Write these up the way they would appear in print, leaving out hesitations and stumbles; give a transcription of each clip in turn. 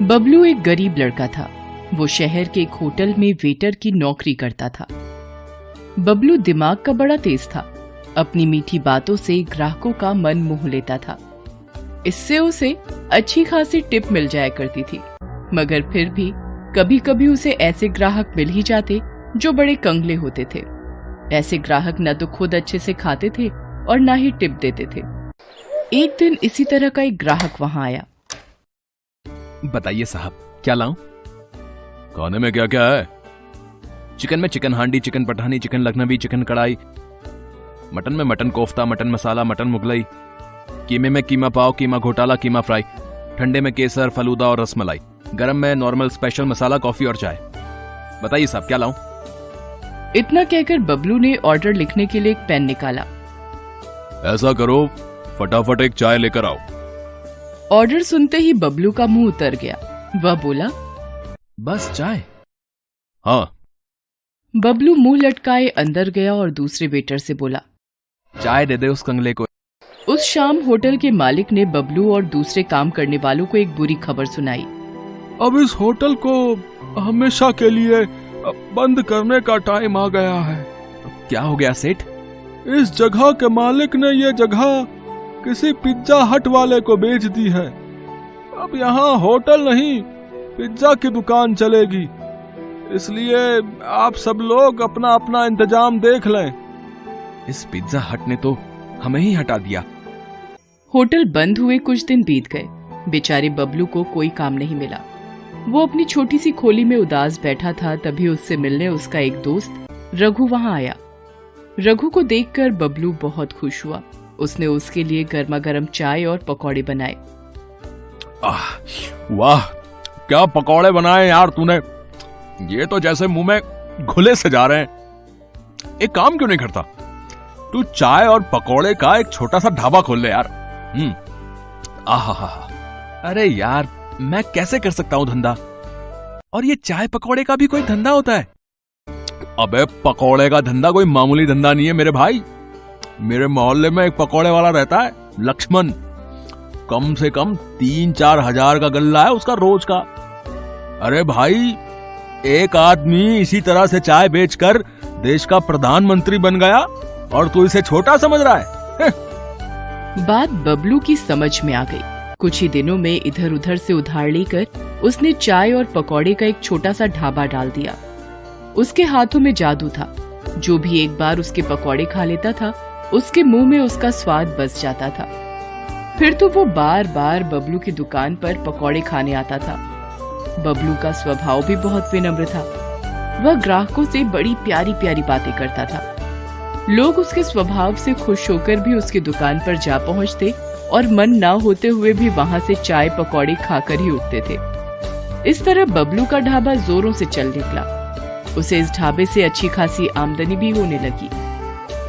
बबलू एक गरीब लड़का था। वो शहर के एक होटल में वेटर की नौकरी करता था। बबलू दिमाग का बड़ा तेज था। अपनी मीठी बातों से ग्राहकों का मन मोह लेता था। इससे उसे अच्छी खासी टिप मिल जाया करती थी। मगर फिर भी कभी कभी उसे ऐसे ग्राहक मिल ही जाते जो बड़े कंगले होते थे। ऐसे ग्राहक न तो खुद अच्छे से खाते थे और न ही टिप देते थे। एक दिन इसी तरह का एक ग्राहक वहां आया। बताइए साहब, क्या लाऊं? खाने में क्या क्या है? चिकन में chicken handi, chicken Pathani, chicken Lucknowi, chicken kadai. Mutton में mutton kofta, mutton masala, mutton Mughlai. कीमे में कीमा पाव, कीमा घोटाला, कीमा फ्राई। ठंडे में केसर, फलूदा और रसमलाई। गरम में नॉर्मल, स्पेशल, मसाला, कॉफी और चाय। बताइए साहब, क्या लाऊं? इतना कहकर बबलू ने ऑर्डर लिखने के लिए एक पेन निकाला। ऐसा करो, फटाफट एक चाय लेकर आओ। ऑर्डर सुनते ही बबलू का मुंह उतर गया। वह बोला, बस चाय? हाँ। बबलू मुंह लटकाए अंदर गया और दूसरे वेटर से बोला, चाय दे दे उस कंगले को। उस शाम होटल के मालिक ने बबलू और दूसरे काम करने वालों को एक बुरी खबर सुनाई। अब इस होटल को हमेशा के लिए बंद करने का टाइम आ गया है। क्या हो गया सेठ? इस जगह के मालिक ने ये जगह किसी पिज्जा हट वाले को बेच दी है। अब यहाँ होटल नहीं, पिज्जा की दुकान चलेगी। इसलिए आप सब लोग अपना अपना इंतजाम देख लें। इस पिज्जा हट ने तो हमें ही हटा दिया। होटल बंद हुए कुछ दिन बीत गए। बेचारे बबलू को कोई काम नहीं मिला। वो अपनी छोटी सी खोली में उदास बैठा था। तभी उससे मिलने उसका एक दोस्त रघु वहां आया। रघु को देखकर बबलू बहुत खुश हुआ। उसने उसके लिए गर्मा गर्म चाय और पकौड़े बनाए। वाह, क्या पकौड़े बनाए यार तूने। ये तो जैसे मुंह में घुले से जा रहे हैं। एक काम क्यों नहीं करता, तू चाय और पकौड़े का एक छोटा सा ढाबा खोल ले यार। आहा, अरे यार, मैं कैसे कर सकता हूँ धंधा? और ये चाय पकौड़े का भी कोई धंधा होता है? अबे पकौड़े का धंधा कोई मामूली धंधा नहीं है मेरे भाई। मेरे मोहल्ले में एक पकौड़े वाला रहता है, लक्ष्मण। कम से कम 3-4 हजार का गल्ला है उसका रोज का। अरे भाई, एक आदमी इसी तरह से चाय बेचकर देश का प्रधानमंत्री बन गया और तू इसे छोटा समझ रहा है? बात बबलू की समझ में आ गई। कुछ ही दिनों में इधर उधर से उधार लेकर उसने चाय और पकौड़े का एक छोटा सा ढाबा डाल दिया। उसके हाथों में जादू था। जो भी एक बार उसके पकौड़े खा लेता था, उसके मुंह में उसका स्वाद बस जाता था। फिर तो वो बार बार बबलू की दुकान पर पकौड़े खाने आता था। बबलू का स्वभाव भी बहुत विनम्र था। वह ग्राहकों से बड़ी प्यारी प्यारी बातें करता था। लोग उसके स्वभाव से खुश होकर भी उसकी दुकान पर जा पहुंचते और मन ना होते हुए भी वहां से चाय पकौड़े खाकर ही उठते थे। इस तरह बबलू का ढाबा जोरों से चल निकला। उसे इस ढाबे से अच्छी खासी आमदनी भी होने लगी।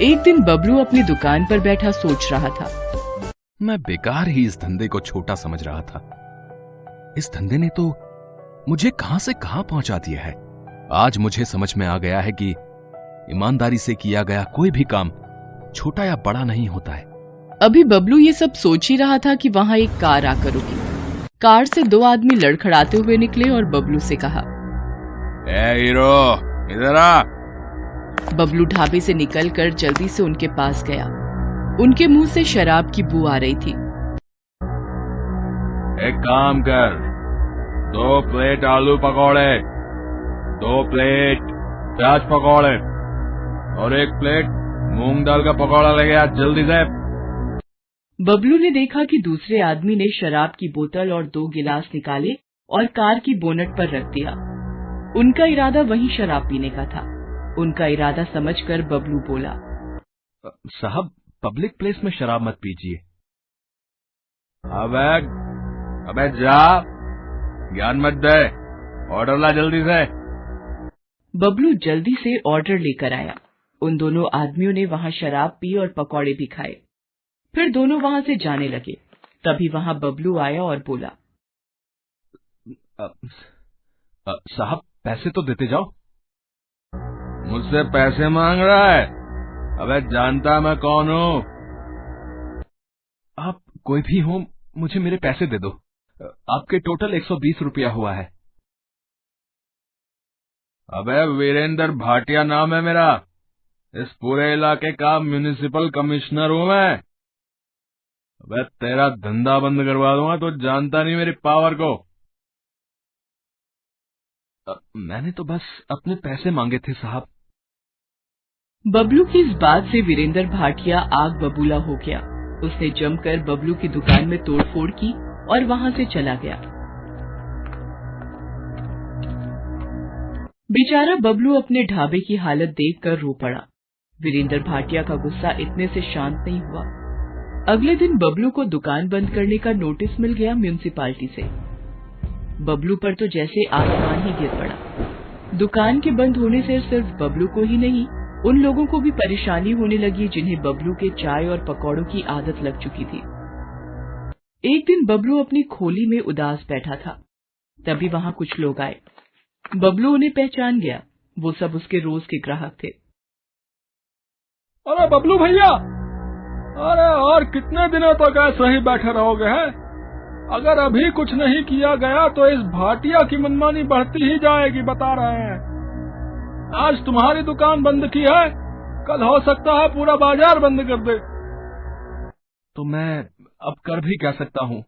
एक दिन बबलू अपनी दुकान पर बैठा सोच रहा था, मैं बेकार ही इस धंधे को छोटा समझ रहा था। इस धंधे ने तो मुझे कहां से कहां पहुंचा दिया है। आज मुझे समझ में आ गया है कि ईमानदारी से किया गया कोई भी काम छोटा या बड़ा नहीं होता है। अभी बबलू ये सब सोच ही रहा था कि वहां एक कार आकर रुकी। कार से 2 आदमी लड़खड़ाते हुए निकले और बबलू से कहा, ए हीरो, इधर आ। बबलू ढाबे से निकलकर जल्दी से उनके पास गया। उनके मुंह से शराब की बू आ रही थी। एक काम कर, 2 प्लेट आलू पकौड़े, 2 प्लेट प्याज पकौड़े और 1 प्लेट मूंग दाल का पकौड़ा लेके आ जल्दी से। बबलू ने देखा कि दूसरे आदमी ने शराब की बोतल और 2 गिलास निकाले और कार की बोनट पर रख दिया। उनका इरादा वहीं शराब पीने का था। उनका इरादा समझकर बबलू बोला, साहब, पब्लिक प्लेस में शराब मत पीजिए। अबे जा, ज्ञान मत दे, ऑर्डर ला जल्दी से। बबलू जल्दी से ऑर्डर लेकर आया। उन दोनों आदमियों ने वहां शराब पी और पकौड़े भी खाए। फिर दोनों वहां से जाने लगे। तभी वहां बबलू आया और बोला, साहब, पैसे तो देते जाओ। मुझसे पैसे मांग रहा है? अबे जानता मैं कौन हूँ? आप कोई भी हो, मुझे मेरे पैसे दे दो। आपके टोटल 120 रुपया हुआ है। अबे वीरेंद्र भाटिया नाम है मेरा। इस पूरे इलाके का म्युनिसिपल कमिश्नर हूं मैं। अबे तेरा धंधा बंद करवा दूंगा तो जानता नहीं मेरी पावर को। मैंने तो बस अपने पैसे मांगे थे साहब। बबलू की इस बात से वीरेंद्र भाटिया आग बबूला हो गया। उसने जमकर बबलू की दुकान में तोड़फोड़ की और वहां से चला गया। बेचारा बबलू अपने ढाबे की हालत देखकर रो पड़ा। वीरेंद्र भाटिया का गुस्सा इतने से शांत नहीं हुआ। अगले दिन बबलू को दुकान बंद करने का नोटिस मिल गया म्युनिसिपालिटी से। बबलू पर तो जैसे आसमान ही गिर पड़ा। दुकान के बंद होने से सिर्फ बबलू को ही नहीं, उन लोगों को भी परेशानी होने लगी जिन्हें बबलू के चाय और पकौड़ों की आदत लग चुकी थी। एक दिन बबलू अपनी खोली में उदास बैठा था। तभी वहां कुछ लोग आए। बबलू उन्हें पहचान गया। वो सब उसके रोज के ग्राहक थे। अरे बबलू भैया, अरे और कितने दिनों तक ऐसे ही बैठे रहोगे हैं? अगर अभी कुछ नहीं किया गया तो इस भाटिया की मनमानी बढ़ती ही जाएगी, बता रहे हैं। आज तुम्हारी दुकान बंद की है, कल हो सकता है पूरा बाजार बंद कर दे। तो मैं अब कर भी क्या सकता हूँ?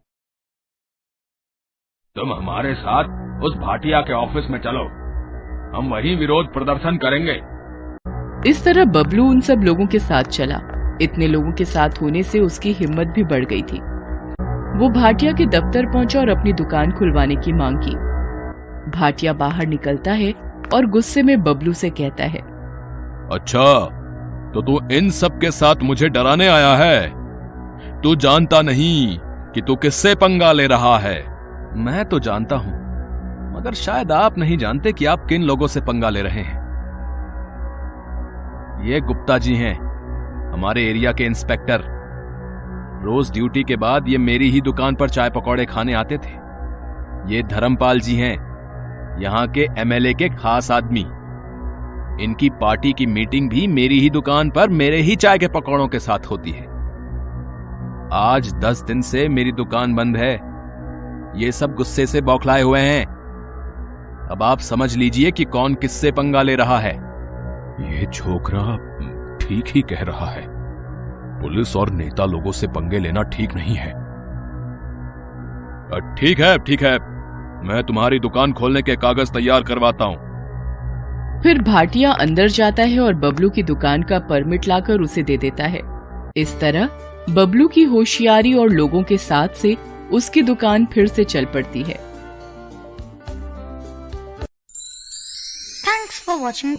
तुम हमारे साथ उस भाटिया के ऑफिस में चलो, हम वहीं विरोध प्रदर्शन करेंगे। इस तरह बबलू उन सब लोगों के साथ चला। इतने लोगों के साथ होने से उसकी हिम्मत भी बढ़ गई थी। वो भाटिया के दफ्तर पहुंचा और अपनी दुकान खुलवाने की मांग की। भाटिया बाहर निकलता है और गुस्से में बबलू से कहता है, अच्छा, तो तू इन सब के साथ मुझे डराने आया है? तू जानता नहीं कि तू किससे पंगा ले रहा है? मैं तो जानता हूं, मगर शायद आप नहीं जानते कि आप किन लोगों से पंगा ले रहे हैं। ये गुप्ता जी हैं, हमारे एरिया के इंस्पेक्टर। रोज ड्यूटी के बाद ये मेरी ही दुकान पर चाय पकौड़े खाने आते थे। ये धर्मपाल जी हैं, यहां के एमएलए के खास आदमी। इनकी पार्टी की मीटिंग भी मेरी ही दुकान पर मेरे ही चाय के पकौड़ों के साथ होती है। आज 10 दिन से मेरी दुकान बंद है। ये सब गुस्से से बौखलाए हुए हैं। अब आप समझ लीजिए कि कौन किससे पंगा ले रहा है। ये छोकरा ठीक ही कह रहा है। पुलिस और नेता लोगों से पंगे लेना ठीक नहीं है। ठीक है, मैं तुम्हारी दुकान खोलने के कागज तैयार करवाता हूं। फिर भाटिया अंदर जाता है और बबलू की दुकान का परमिट लाकर उसे दे देता है। इस तरह बबलू की होशियारी और लोगों के साथ से उसकी दुकान फिर से चल पड़ती है। Thanks for watching.